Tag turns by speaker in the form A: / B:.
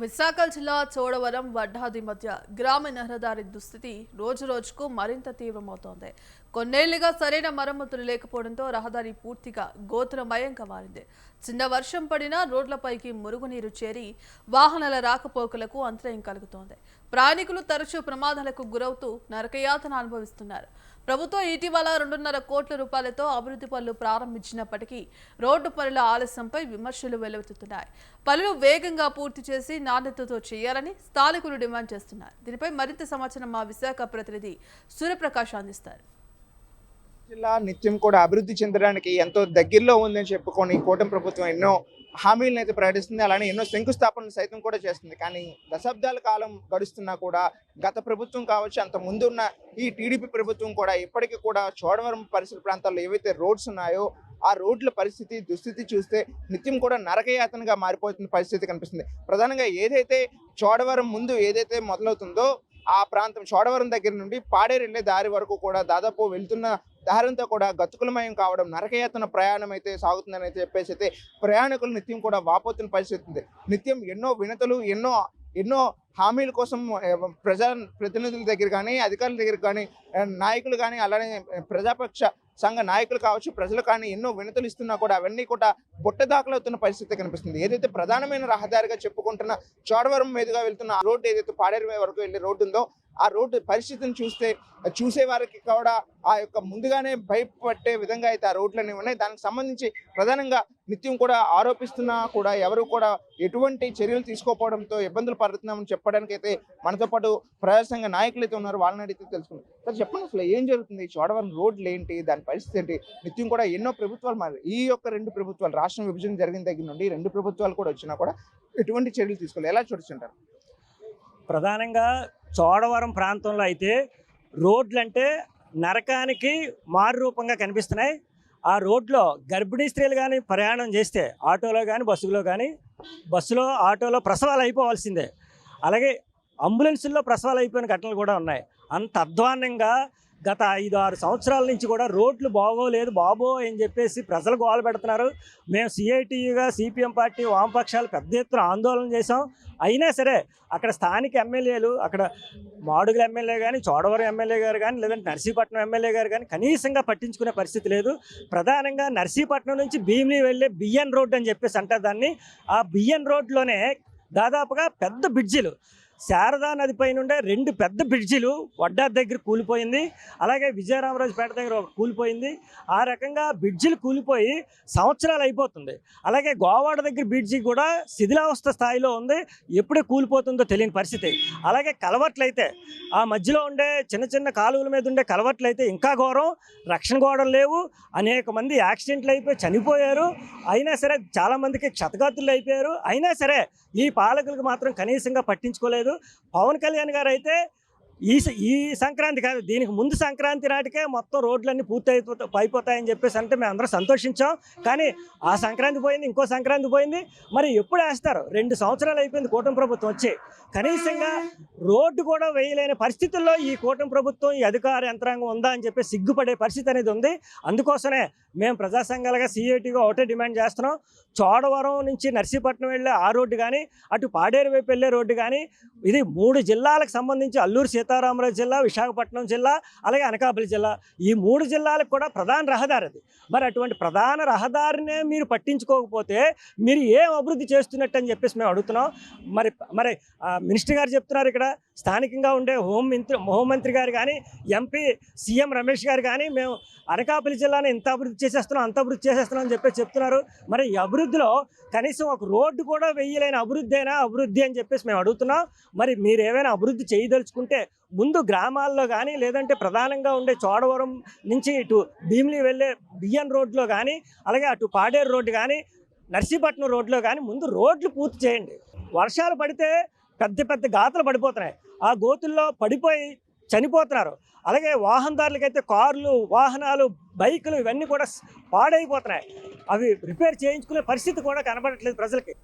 A: విశాఖ జిల్లా చోడవరం వడ్డాది మధ్య గ్రామీణ రహదారి దుస్థితి రోజురోజుకు మరింత తీవ్రమవుతోంది. కొన్నేళ్లుగా సరైన మరమ్మతులు లేకపోవడంతో రహదారి పూర్తిగా గోతులమయంగా మారింది. చిన్న వర్షం పడినా రోడ్లపైకి మురుగునీరు చేరి వాహనాల రాకపోకలకు అంతరాయం కలుగుతోంది. ప్రయాణికులు తరచూ ప్రమాదాలకు గురవుతూ నరకయాతన అనుభవిస్తున్నారు. ప్రభుత్వం ఇటీవల 2.5 కోట్ల రూపాయలతో అభివృద్ధి పనులు ప్రారంభించినప్పటికీ రోడ్డు పనుల ఆలస్యంపై విమర్శలు వెల్లువెత్తుతున్నాయి. పనులు వేగంగా పూర్తి చేసి నాణ్యతతో చేయాలని స్థానికులు డిమాండ్ చేస్తున్నారు. దీనిపై మరింత సమాచారం మా విశాఖ ప్రతినిధి సూర్యప్రకాష్ అందిస్తారు.
B: జిల్లా నిత్యం కూడా అభివృద్ధి చెందడానికి ఎంతో దగ్గరలో ఉందని చెప్పుకొని కూటమి ప్రభుత్వం ఎన్నో హామీలను అయితే ప్రకటిస్తుంది. అలానే ఎన్నో శంకుస్థాపనలు సైతం కూడా చేస్తుంది. కానీ దశాబ్దాల కాలం గడుస్తున్నా కూడా గత ప్రభుత్వం కావచ్చు, అంత ముందు ఉన్న ఈ టీడీపీ ప్రభుత్వం కూడా ఇప్పటికీ కూడా చోడవరం పరిసర ప్రాంతాల్లో ఏవైతే రోడ్స్ ఉన్నాయో ఆ రోడ్ల పరిస్థితి దుస్థితి చూస్తే నిత్యం కూడా నరకయాతనగా మారిపోతున్న పరిస్థితి కనిపిస్తుంది. ప్రధానంగా ఏదైతే చోడవరం ముందు ఏదైతే మొదలవుతుందో ఆ ప్రాంతం చోడవరం దగ్గర నుండి పాడేరు వెళ్ళే దారి వరకు కూడా దాదాపు వెళ్తున్న దారంతా కూడా గతుకులమయం కావడం, నరకయాతన ప్రయాణం అయితే సాగుతుందని అయితే చెప్పేసి అయితే ప్రయాణికులు నిత్యం కూడా వాపోతున్న పరిస్థితి ఉంది. నిత్యం ఎన్నో వినతులు ఎన్నో హామీల కోసం ప్రతినిధుల దగ్గర కానీ, అధికారుల దగ్గర కానీ, నాయకులు కానీ, అలానే ప్రజాపక్ష సంఘ నాయకులు కావచ్చు, ప్రజలు కానీ ఎన్నో వినతులు ఇస్తున్నా కూడా అవన్నీ కూడా బుట్టదాఖలవుతున్న పరిస్థితి కనిపిస్తుంది. ఏదైతే ప్రధానమైన రహదారిగా చెప్పుకుంటున్న చోడవరం మీదుగా వెళ్తున్న ఆ రోడ్డు ఏదైతే పాడేరు వరకు వెళ్ళే రోడ్డు ఉందో ఆ రోడ్డు పరిస్థితిని చూసే వారికి కూడా ఆ యొక్క ముందుగానే భయపట్టే విధంగా అయితే ఆ రోడ్లన్నీ ఉన్నాయి. దానికి సంబంధించి ప్రధానంగా నిత్యం కూడా ఆరోపిస్తున్నా కూడా ఎవరు కూడా ఎటువంటి చర్యలు తీసుకోకపోవడంతో ఇబ్బందులు పడుతున్నామని చెప్పడానికి అయితే మనతో పాటు ప్రజాసంఘ నాయకులు అయితే ఉన్నారు. వాళ్ళని అడిగితే తెలుసుకుందాం. సార్ చెప్పండి, అసలు ఏం జరుగుతుంది? చోడవరం రోడ్లు ఏంటి, దాని పరిస్థితి ఏంటి? నిత్యం కూడా ఎన్నో ప్రభుత్వాలు మారి ఈ యొక్క 2 ప్రభుత్వాలు రాష్ట్రం విభజన జరిగిన దగ్గర నుండి 2 ప్రభుత్వాలు కూడా వచ్చినా కూడా ఎటువంటి చర్యలు తీసుకోవాలి, ఎలా చూడుచుంటారు?
C: ప్రధానంగా చోడవరం ప్రాంతంలో అయితే రోడ్లంటే నరకానికి మారు రూపంగా కనిపిస్తున్నాయి. ఆ రోడ్లో గర్భిణీ స్త్రీలు కానీ ప్రయాణం చేస్తే ఆటోలో కానీ బస్సులో ఆటోలో ప్రసవాలు అయిపోవాల్సిందే. అలాగే అంబులెన్సుల్లో ప్రసవాలు అయిపోయిన ఘటనలు కూడా ఉన్నాయి. అంత అధ్వాన్నంగా గత 5-6 సంవత్సరాల నుంచి కూడా రోడ్లు బాగోలేదు బాబో అని చెప్పేసి ప్రజలు గోల పెడుతున్నారు. మేము సిఐటియుగా సిపిఎం పార్టీ వామపక్షాలు పెద్ద ఎత్తున ఆందోళన చేసాం. అయినా సరే అక్కడ స్థానిక ఎమ్మెల్యేలు, అక్కడ మాడుగుల ఎమ్మెల్యే కానీ, చోడవరం ఎమ్మెల్యే గారు కానీ, లేదంటే నర్సీపట్నం ఎమ్మెల్యే గారు కానీ కనీసంగా పట్టించుకునే పరిస్థితి లేదు. ప్రధానంగా నర్సీపట్నం నుంచి భీమిలి వెళ్ళే బిఎన్ రోడ్ అని చెప్పేసి అంటారు దాన్ని. ఆ బిఎన్ రోడ్లోనే దాదాపుగా పెద్ద బ్రిడ్జిలు, శారదా నది పైన ఉండే 2 పెద్ద బ్రిడ్జిలు వడ్డాది దగ్గర కూలిపోయింది. అలాగే విజయరామరాజుపేట దగ్గర కూలిపోయింది. ఆ రకంగా బ్రిడ్జిలు కూలిపోయి సంవత్సరాలు అయిపోతుంది. అలాగే గోవాడ దగ్గర బ్రిడ్జి కూడా శిథిలావస్థ స్థాయిలో ఉంది. ఎప్పుడే కూలిపోతుందో తెలియని పరిస్థితి. అలాగే కలవట్లయితే ఆ మధ్యలో ఉండే చిన్న కాలువల మీద ఉండే కలవట్లయితే ఇంకా ఘోరం. రక్షణ గోడలు లేవు. అనేక మంది యాక్సిడెంట్లు అయిపోయి చనిపోయారు. అయినా సరే చాలామందికి క్షతగాత్రులు అయిపోయారు. అయినా సరే ఈ పాలకులకు మాత్రం కనీసంగా పట్టించుకోలేదు. పవన్ కళ్యాణ్ గారు అయితే ఈ సంక్రాంతి కాదు, దీనికి ముందు సంక్రాంతి నాటికే మొత్తం రోడ్లన్నీ పూర్తి అయిపోతాయని చెప్పేసి అంటే మేము అందరం సంతోషించాం. కానీ ఆ సంక్రాంతి పోయింది, ఇంకో సంక్రాంతి పోయింది. మరి ఎప్పుడు వేస్తారు? 2 సంవత్సరాలు అయిపోయింది కూటమి ప్రభుత్వం వచ్చి. కనీసంగా రోడ్డు కూడా వేయలేని పరిస్థితుల్లో ఈ కూటమి ప్రభుత్వం, ఈ అధికార యంత్రాంగం ఉందా అని చెప్పి సిగ్గుపడే పరిస్థితి అనేది ఉంది. అందుకోసమే మేము ప్రజా సంఘాలుగా సిఐటిగా ఒకటే డిమాండ్ చేస్తున్నాం. చోడవరం నుంచి నర్సీపట్నం వెళ్ళే ఆ రోడ్డు కానీ, అటు పాడేరు వైపు వెళ్ళే రోడ్డు కానీ, ఇది 3 జిల్లాలకు సంబంధించి అల్లూరు సీతారామరాజు జిల్లా, విశాఖపట్నం జిల్లా, అలాగే అనకాపల్లి జిల్లా, ఈ 3 జిల్లాలకు కూడా ప్రధాన రహదారి అది. మరి అటువంటి ప్రధాన రహదారినే మీరు పట్టించుకోకపోతే మీరు ఏం అభివృద్ధి చేస్తున్నట్టు అని చెప్పేసి మేము అడుగుతున్నాం. మరి మినిస్టర్ గారు చెప్తున్నారు, ఇక్కడ స్థానికంగా ఉండే హోంమంత్రి గారు కానీ, ఎంపీ సీఎం రమేష్ గారు కానీ మేము అనకాపల్లి జిల్లాను ఇంత అభివృద్ధి చేసేస్తున్నాం, అంత అభివృద్ధి చేసేస్తున్నాం అని చెప్పేసి చెప్తున్నారు. మరి ఈ అభివృద్ధిలో కనీసం ఒక రోడ్డు కూడా వేయలేని అభివృద్ధి అని చెప్పేసి మేము అడుగుతున్నాం. మరి మీరు ఏమైనా అభివృద్ధి చేయదలుచుకుంటే ముందు గ్రామాల్లో కానీ, లేదంటే ప్రధానంగా ఉండే చోడవరం నుంచి ఇటు భీమిలి వెళ్ళే బిఎన్ రోడ్లో కానీ, అలాగే అటు పాడేరు రోడ్డు కానీ, నర్సీపట్నం రోడ్లో కానీ ముందు రోడ్లు పూర్తి చేయండి. వర్షాలు పడితే పెద్ద గాతలు పడిపోతున్నాయి. ఆ గోతుల్లో పడిపోయి చనిపోతున్నారు. అలాగే వాహనదారులకైతే కార్లు, వాహనాలు, బైకులు ఇవన్నీ కూడా పాడైపోతున్నాయి. అవి రిపేర్ చేయించుకునే పరిస్థితి కూడా కనబడట్లేదు ప్రజలకి.